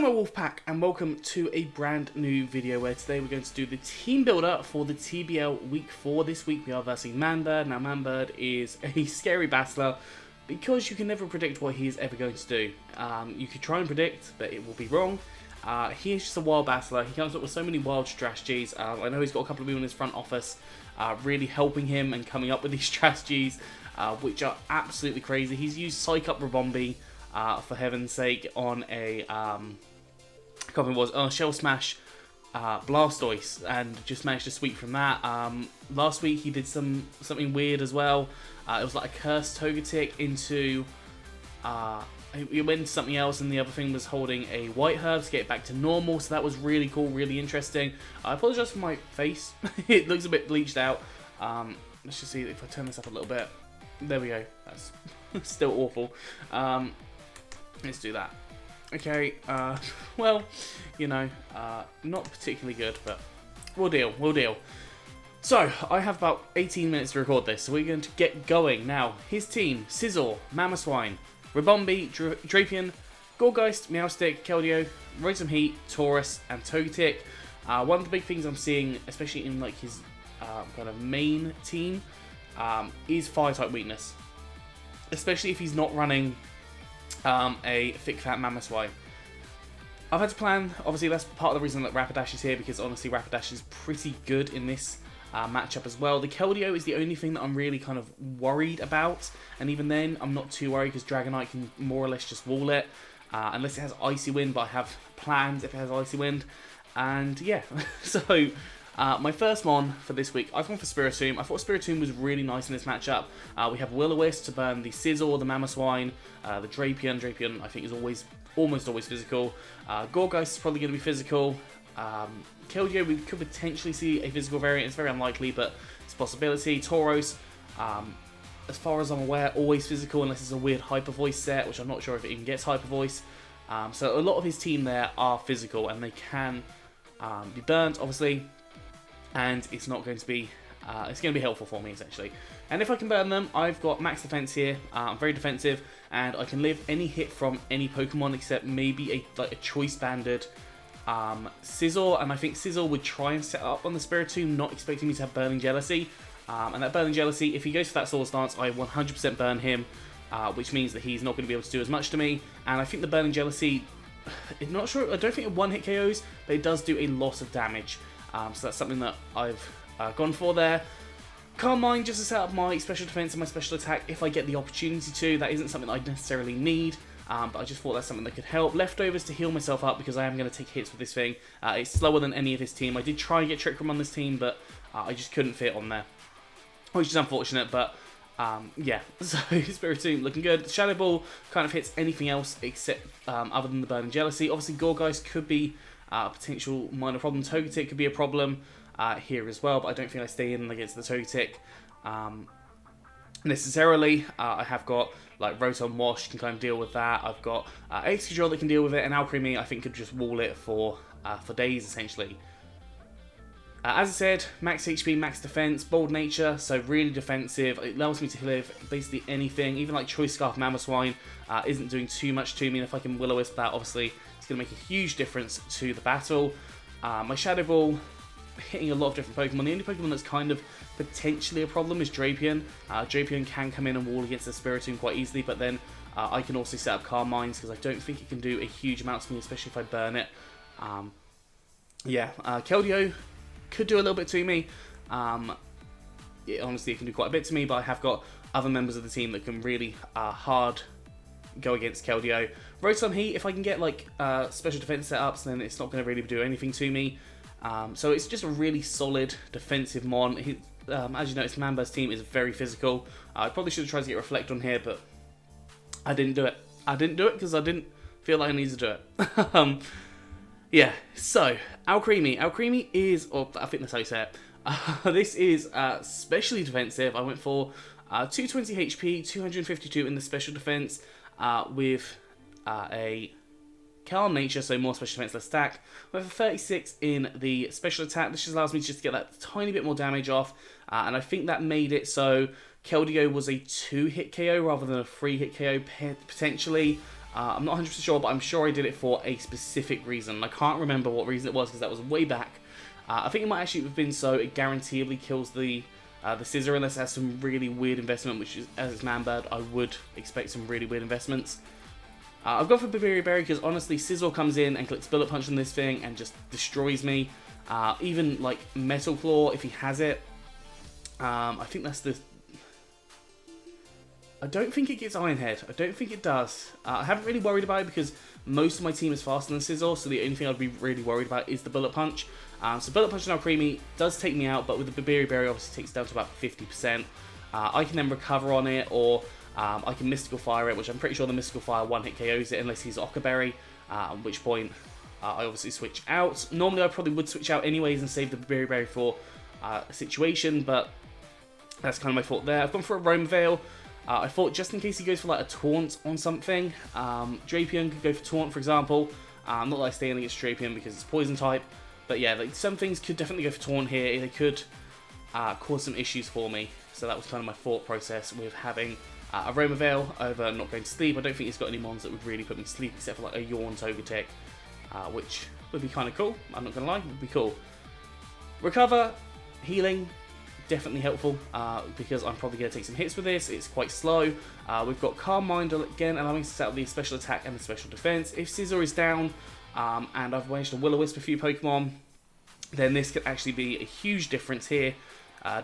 Hello my Wolfpack and welcome to a brand new video where today we're going to do the team builder for the TBL week 4. This week we are versing Manbird. Now Manbird is a scary battler because you can never predict what he is ever going to do. You could try and predict, but it will be wrong. He is just a wild battler. He comes up with so many wild strategies. I know he's got a couple of people in his front office really helping him and coming up with these strategies, which are absolutely crazy. He's used Psych Up Rabombi, for heaven's sake, on a Shell Smash Blastoise, and just managed to sweep from that. Last week he did something weird as well. It was like a cursed Togetic into he went into something else, and the other thing was holding a White Herb to get it back to normal, so that was really cool, really interesting. I apologise for my face. It looks a bit bleached out. Let's just see if I turn this up a little bit. There we go. That's still awful. Let's do that. Okay, well, you know, not particularly good, but we'll deal. So, I have about 18 minutes to record this, so we're going to get going. Now, his team: Scizor, Mamoswine, Rabombi, Drapion, Gourgeist, Meowstic, Keldeo, Rotom Heat, Taurus, and Togetic. One of the big things I'm seeing, especially in like his kind of main team, is Fire-type weakness. Especially if he's not running a thick fat Mamoswine. I've had to plan, obviously that's part of the reason that Rapidash is here, because honestly Rapidash is pretty good in this matchup as well. The Keldeo is the only thing that I'm really kind of worried about, and even then I'm not too worried because Dragonite can more or less just wall it, unless it has Icy Wind, but I have plans if it has Icy Wind. And yeah, so my first mon for this week, I've gone for Spiritomb. I thought Spiritomb was really nice in this matchup. We have Will-O-Wisp to burn the Scizor, the Mamoswine, the Drapion. Drapion, I think, is almost always physical. Gourgeist is probably going to be physical. Keldeo, we could potentially see a physical variant. It's very unlikely, but it's a possibility. Tauros, as far as I'm aware, always physical unless it's a weird Hyper Voice set, which I'm not sure if it even gets Hyper Voice. So a lot of his team there are physical, and they can be burnt, obviously. And it's not going to be, it's going to be helpful for me, essentially. And if I can burn them, I've got max defense here. I'm very defensive, and I can live any hit from any Pokemon except maybe a choice banded Scizor. And I think Scizor would try and set up on the Spiritomb, not expecting me to have Burning Jealousy. And that Burning Jealousy, if he goes for that Swords Dance, I 100% burn him, which means that he's not going to be able to do as much to me. And I think the Burning Jealousy, I'm not sure, I don't think it one-hit KOs, but it does do a lot of damage. So that's something that I've gone for there. Calm Mind just to set up my special defense and my special attack if I get the opportunity to. That isn't something that I necessarily need, but I just thought that's something that could help. Leftovers to heal myself up because I am going to take hits with this thing. It's slower than any of his team. I did try and get Trick Room on this team, but I just couldn't fit on there, which is unfortunate, but yeah. So Spiritomb looking good. Shadow Ball kind of hits anything else except other than the Burning Jealousy. Obviously Gourgeist could be a potential minor problem. Togetic could be a problem here as well, but I don't think I stay in against the Togetic necessarily. I have got like Rotom Wash can kind of deal with that. I've got Excadrill that can deal with it, and Alcremie I think could just wall it for days essentially. As I said, max HP, max defense, bold nature, so really defensive. It allows me to live basically anything. Even like Choice Scarf Mamoswine isn't doing too much to me, and if I can Will-O-Wisp that, obviously it's going to make a huge difference to the battle. My Shadow Ball hitting a lot of different Pokemon. The only Pokemon that's kind of potentially a problem is Drapion. Drapion can come in and wall against the Spiritomb quite easily, but then I can also set up Calm Minds because I don't think it can do a huge amount to me, especially if I burn it. Yeah, Keldeo could do a little bit to me. Yeah, honestly, it can do quite a bit to me, but I have got other members of the team that can really hard go against Keldeo. Rotom Heat, if I can get like special defense setups, then it's not going to really do anything to me. So it's just a really solid defensive mon. As you notice, Manbird's team is very physical. I probably should have tried to get Reflect on here, but I didn't do it. I didn't do it because I didn't feel like I needed to do it. Yeah, so Alcremie. Alcremie is, or I think that's how you say it. This is specially defensive. I went for 220 HP, 252 in the special defense, with a Calm Nature, so more special defense, less stack. With a 36 in the special attack. This just allows me to just get that tiny bit more damage off, and I think that made it so Keldeo was a 2-hit KO rather than a 3-hit KO potentially. I'm not 100% sure, but I'm sure I did it for a specific reason. I can't remember what reason it was because that was way back. I think it might actually have been so it guaranteedly kills the scissor unless it has some really weird investment, which is, as it's man-bird, I would expect some really weird investments. I've gone for Babiri Berry because honestly, Scizor comes in and clicks Bullet Punch on this thing and just destroys me. Even like Metal Claw, if he has it, I think that's the... I don't think it gets Iron Head. I don't think it does. I haven't really worried about it because most of my team is faster than Scizor, so the only thing I'd be really worried about is the Bullet Punch. So Bullet Punch and Alcremie does take me out, but with the Babiri Berry obviously takes it down to about 50%. I can then recover on it, or I can Mystical Fire it, which I'm pretty sure the Mystical Fire one-hit KOs it unless he's Ockerberry, at which point I obviously switch out. Normally I probably would switch out anyways and save the Babiri Berry for a situation, but that's kind of my fault there. I've gone for a Roam Veil. I thought just in case he goes for like a Taunt on something, Drapion could go for Taunt, for example. Not that I stay in against Drapion because it's Poison type, but yeah, like some things could definitely go for Taunt here. They could cause some issues for me, so that was kind of my thought process with having a Roam Veil over not going to sleep. I don't think he's got any mons that would really put me to sleep except for like a Yawn Togetic, which would be kind of cool. I'm not going to lie, it would be cool. Recover, healing, definitely helpful because I'm probably going to take some hits with this. It's quite slow. We've got Calm Mind again, allowing us to set up the special attack and the special defense. If Scizor is down and I've managed to Will-O-Wisp a few Pokemon, then this could actually be a huge difference here.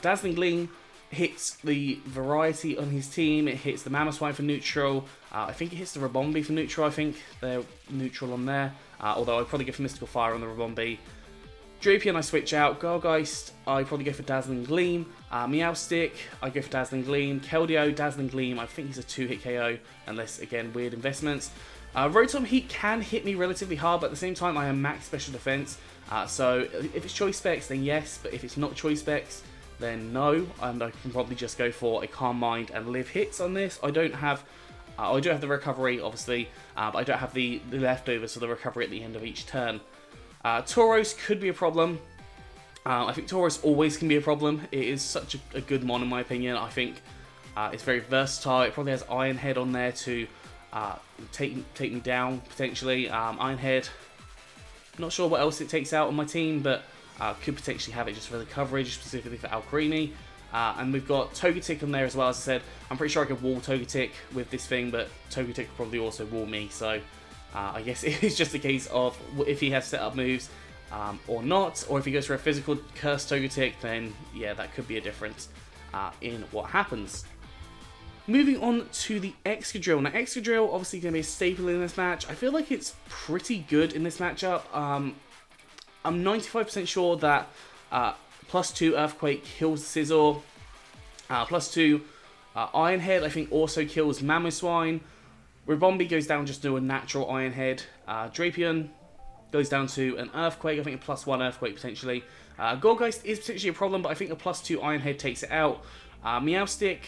Dazzling Gleam hits the variety on his team. It hits the Mamoswine for neutral. I think it hits the Rabombi for neutral. I think they're neutral on there. Although I'd probably go for Mystical Fire on the Rabombi. Drapion I switch out. Gargeist I probably go for Dazzling Gleam. Meowstic I go for Dazzling Gleam. Keldeo, Dazzling Gleam, I think he's a 2-hit KO unless again weird investments. Rotom Heat can hit me relatively hard, but at the same time I am max special defense. So if it's choice specs then yes, but if it's not choice specs then no, and I can probably just go for a Calm Mind and live hits on this. I don't have I do have the recovery obviously, but I don't have the leftovers for the recovery at the end of each turn. Tauros could be a problem. I think Tauros always can be a problem. It is such a good mon in my opinion. I think it's very versatile. It probably has Iron Head on there to take me down potentially. Iron Head, not sure what else it takes out on my team, but could potentially have it just for the coverage, specifically for Alcremie. And we've got Togetic on there as well. As I said, I'm pretty sure I could wall Togetic with this thing, but Togetic could probably also wall me, so I guess it is just a case of if he has set up moves or not, or if he goes for a physical Curse Togetic, then yeah, that could be a difference in what happens. Moving on to the Excadrill. Now, Excadrill obviously going to be a staple in this match. I feel like it's pretty good in this matchup. I'm 95% sure that +2 Earthquake kills Scizor. +2 Iron Head I think also kills Mamoswine. Rabombi goes down just to a natural Iron Head. Drapion goes down to an Earthquake. I think a +1 Earthquake potentially. Gourgeist is potentially a problem, but I think a +2 Iron Head takes it out. Meowstic,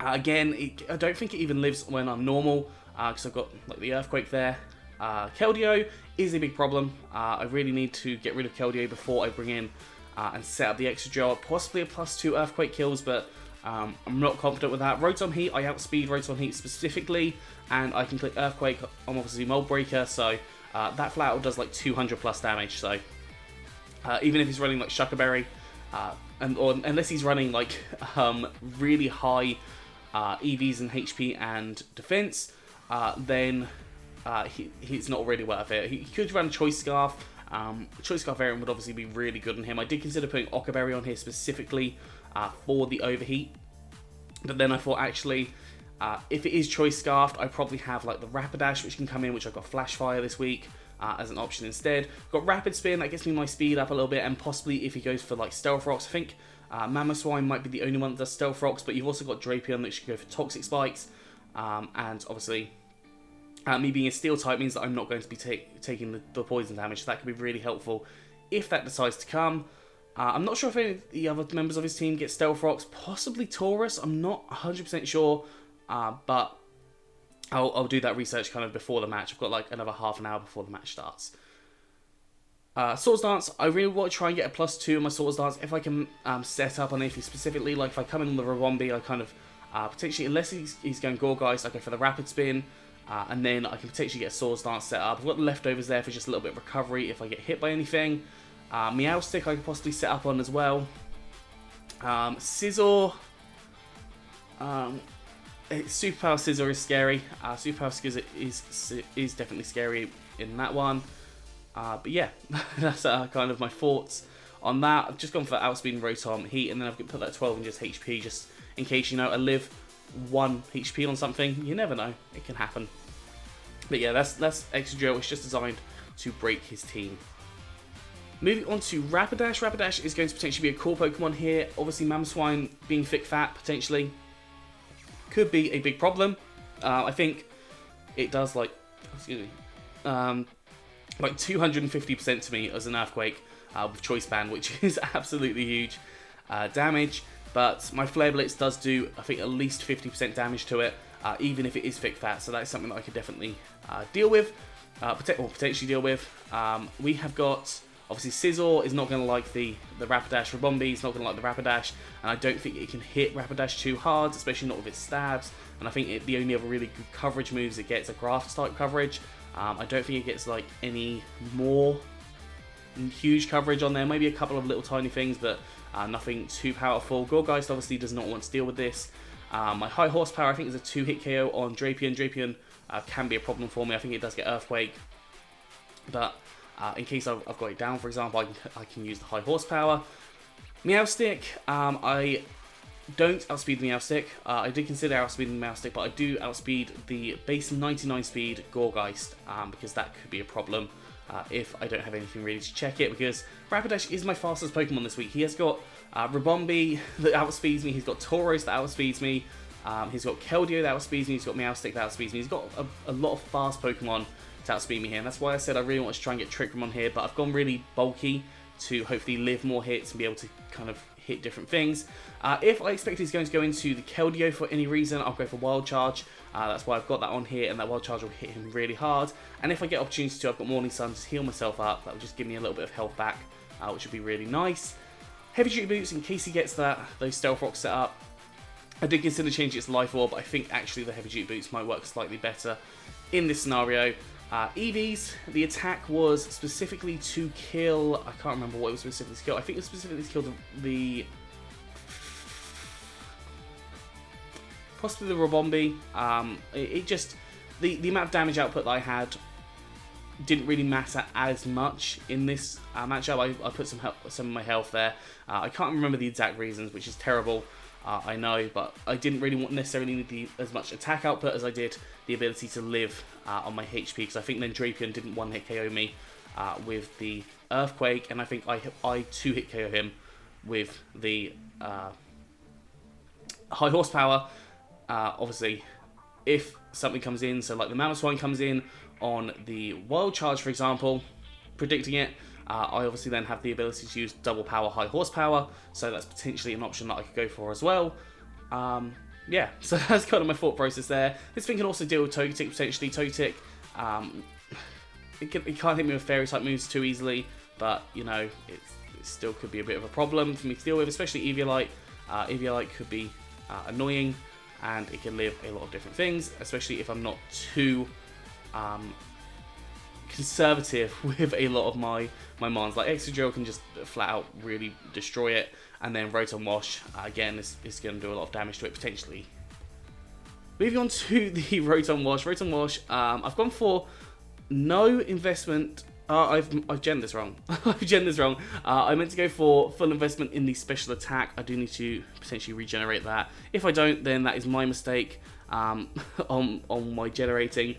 again, I don't think it even lives when I'm normal because I've got like the Earthquake there. Keldeo is a big problem. I really need to get rid of Keldeo before I bring in and set up the Excadrill. Possibly a +2 Earthquake kills, but I'm not confident with that. Rotom Heat, I outspeed Rotom Heat specifically, and I can click Earthquake on obviously Mold Breaker, so that flat out does like 200 plus damage, so even if he's running like Shuckerberry, or unless he's running like really high EVs and HP and defense, then he's not really worth it. He could run Choice Scarf. Choice Scarf variant would obviously be really good on him. I did consider putting Ockerberry on here specifically for the overheat, but then I thought actually if it is Choice Scarfed, I probably have like the Rapidash, which can come in, which I've got Flash Fire this week as an option instead. Got Rapid Spin, that gets me my speed up a little bit, and possibly if he goes for like Stealth Rocks, I think Mamoswine might be the only one that does Stealth Rocks, but you've also got Drapion that should go for Toxic Spikes, and obviously me being a Steel type means that I'm not going to be taking the poison damage, so that could be really helpful if that decides to come. I'm not sure if any of the other members of his team get Stealth Rocks, possibly Taurus, I'm not 100% sure, but I'll do that research kind of before the match. I've got like another half an hour before the match starts. Swords Dance, I really want to try and get a +2 on my Swords Dance if I can set up on Iffy specifically. Like if I come in on the Rabombi, I kind of potentially, unless he's going Gourgeist, I go for the Rapid Spin. And then I can potentially get a Swords Dance set up. I've got the leftovers there for just a little bit of recovery if I get hit by anything. Meowstic I could possibly set up on as well. Scizor. Superpower Scizor is scary. Superpower Scizor is definitely scary in that one. But yeah, that's kind of my thoughts on that. I've just gone for outspeed and Rotom Heat, and then I've put that 12 in just HP, just in case, you know, I live 1 HP on something. You never know, it can happen. But yeah, that's Excadrill. It's just designed to break his team. Moving on to Rapidash. Rapidash is going to potentially be a cool Pokemon here. Obviously, Mamoswine being thick fat, potentially, could be a big problem. I think it does, like, excuse me, like 250% to me as an Earthquake with Choice Band, which is absolutely huge damage. But my Flare Blitz does do, I think, at least 50% damage to it, even if it is thick fat. So that's something that I could definitely deal with, or potentially deal with. We have got, obviously, Scizor is not going to like the Rapidash. Ribombee is not going to like the Rapidash, and I don't think it can hit Rapidash too hard, especially not with its stabs. And I think the only other really good coverage moves it gets are Grass type coverage. I don't think it gets like any more huge coverage on there. Maybe a couple of little tiny things, but nothing too powerful. Gourgeist obviously does not want to deal with this. My high horsepower, I think, is a 2-hit KO on Drapion. Drapion can be a problem for me. I think it does get Earthquake, but in case I've got it down, for example, I can use the high horsepower. Meowstic, I don't outspeed the Meowstic. I did consider outspeeding the Meowstic, but I do outspeed the base 99 speed Gourgeist, because that could be a problem if I don't have anything really to check it, because Rapidash is my fastest Pokemon this week. He has got Ribombee that outspeeds me, he's got Tauros that outspeeds me, he's got Keldeo that outspeeds me, he's got Meowstic that outspeeds me. He's got a lot of fast Pokemon to outspeed me here, and that's why I said I really want to try and get Trick Room on here, but I've gone really bulky to hopefully live more hits and be able to kind of hit different things. If I expect he's going to go into the Keldeo for any reason, I'll go for Wild Charge. That's why I've got that on here, and that Wild Charge will hit him really hard. And if I get opportunity to, I've got Morning Sun to heal myself up. That will just give me a little bit of health back, which would be really nice. Heavy Duty Boots, in case he gets those Stealth Rocks set up. I did consider changing its Life Orb, but I think actually the Heavy Duty Boots might work slightly better in this scenario. EVs, the attack was specifically to kill, I can't remember what it was specifically to kill. I think it was specifically to kill possibly the Ribombee. It just, the amount of damage output that I had didn't really matter as much in this matchup. I put some of my health there. I can't remember the exact reasons, which is terrible. I know, but I didn't really necessarily need as much attack output as I did the ability to live on my HP, because I think then Drapion didn't 1-hit KO me with the Earthquake, and I think I 2-hit KO him with the high horsepower. Obviously, if something comes in, so like the Mamoswine comes in on the Wild Charge, for example, predicting it, I obviously then have the ability to use double power, high horsepower, so that's potentially an option that I could go for as well. Yeah, so that's kind of my thought process there. This thing can also deal with Togetic, potentially. Togetic, it can't hit me with Fairy type moves too easily, but, you know, it still could be a bit of a problem for me to deal with, especially Eviolite. Eviolite could be annoying, and it can live a lot of different things, especially if I'm not too conservative with a lot of my mons. Like Excadrill can just flat out really destroy it, and then Rotom Wash again is going to do a lot of damage to it potentially. Moving on to the Rotom Wash. Rotom Wash, I've gone for no investment. I've gemmed this wrong. I've gemmed this wrong. I meant to go for full investment in the special attack. I do need to potentially regenerate that. If I don't, then that is my mistake on my generating.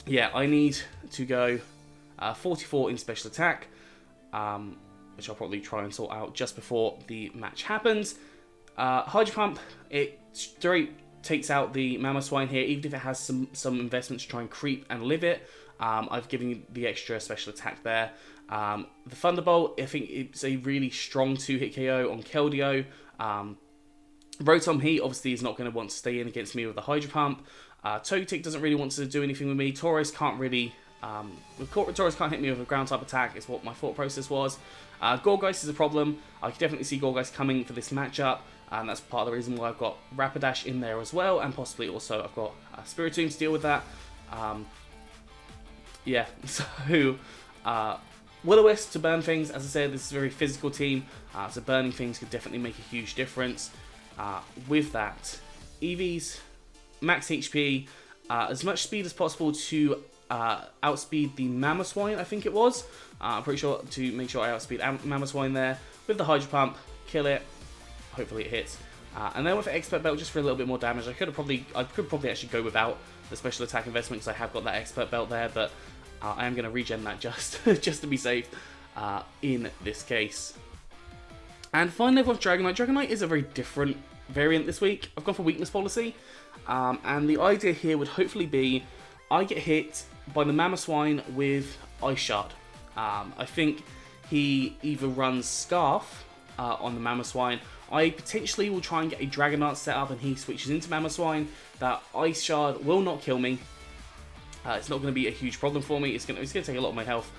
Yeah, I need to go 44 in special attack, which I'll probably try and sort out just before the match happens. Hydro Pump, it straight takes out the Mamoswine here, even if it has some investment to try and creep and live it. I've given you the extra special attack there. The Thunderbolt, I think it's a really strong 2-hit KO on Keldeo. Rotom Heat obviously is not going to want to stay in against me with the Hydro Pump. Togetic doesn't really want to do anything with me. Tauros can't really... Tauros can't hit me with a ground type attack, is what my thought process was. Gourgeist is a problem. I could definitely see Gourgeist coming for this matchup. and that's part of the reason why I've got Rapidash in there as well, and possibly also I've got Spiritomb to deal with that. Yeah, so Will-O-Wisp to burn things. As I said, this is a very physical team, so burning things could definitely make a huge difference. With that, Eevee's max HP, as much speed as possible to outspeed the Mamoswine, I think it was. I'm pretty sure to make sure I outspeed Mamoswine there. With the Hydro Pump, kill it. Hopefully it hits. And then with the Expert Belt, just for a little bit more damage. I could probably actually go without the special attack investment because I have got that Expert Belt there, but I am going to regen that just to be safe in this case. And finally, I've got Dragonite. Dragonite is a very different variant this week. I've gone for weakness policy, and the idea here would hopefully be I get hit by the Mamoswine with Ice Shard. I think he either runs Scarf on the Mamoswine. I potentially will try and get a Dragonite set up and he switches into Mamoswine. That Ice Shard will not kill me. It's not going to be a huge problem for me. It's going to take a lot of my health.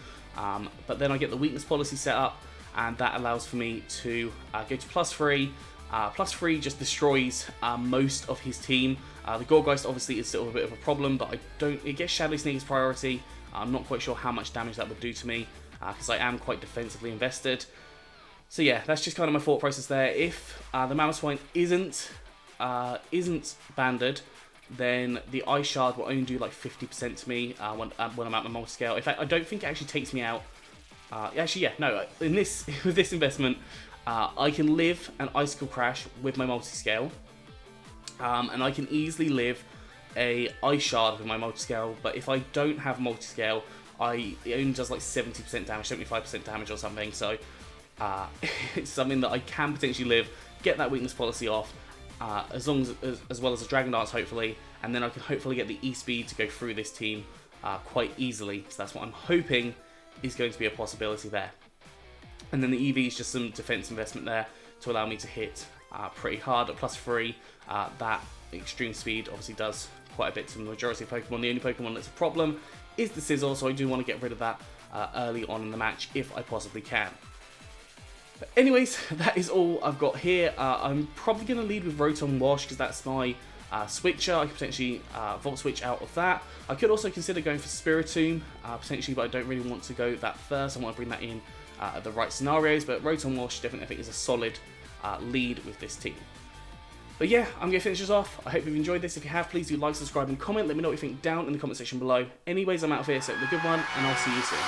But then I get the weakness policy set up, and that allows for me to go to +3. +3 just destroys most of his team. The Gourgeist obviously is still a bit of a problem, but it gets Shadow Sneak as priority. I'm not quite sure how much damage that would do to me, because I am quite defensively invested. So yeah, that's just kind of my thought process there. If the Mamoswine isn't banded, then the Ice Shard will only do like 50% to me when I'm at my multi-scale. In fact, I don't think it actually takes me out. Actually, yeah, no. With this investment, I can live an Icicle Crash with my multi-scale, and I can easily live a Ice Shard with my multi-scale. But if I don't have multi-scale, it only does like 70% damage, 75% damage or something. So it's something that I can potentially live, get that weakness policy off, as well as the Dragon Dance hopefully, and then I can hopefully get the E-Speed to go through this team quite easily. So that's what I'm hoping is going to be a possibility there. And then the EV is just some defense investment there to allow me to hit pretty hard at +3. That extreme speed obviously does quite a bit to the majority of Pokemon. The only Pokemon that's a problem is the Sizzle, so I do want to get rid of that early on in the match if I possibly can. But anyways, that is all I've got here. I'm probably going to lead with Rotom Wash because that's my switcher. I could potentially Volt Switch out of that. I could also consider going for Spiritomb, potentially, but I don't really want to go that first. I want to bring that in at the right scenarios, but Rotom Wash definitely I think is a solid lead with this team. But yeah, I'm going to finish this off. I hope you've enjoyed this. If you have, please do like, subscribe, and comment. Let me know what you think down in the comment section below. Anyways, I'm out of here, so have a good one, and I'll see you soon.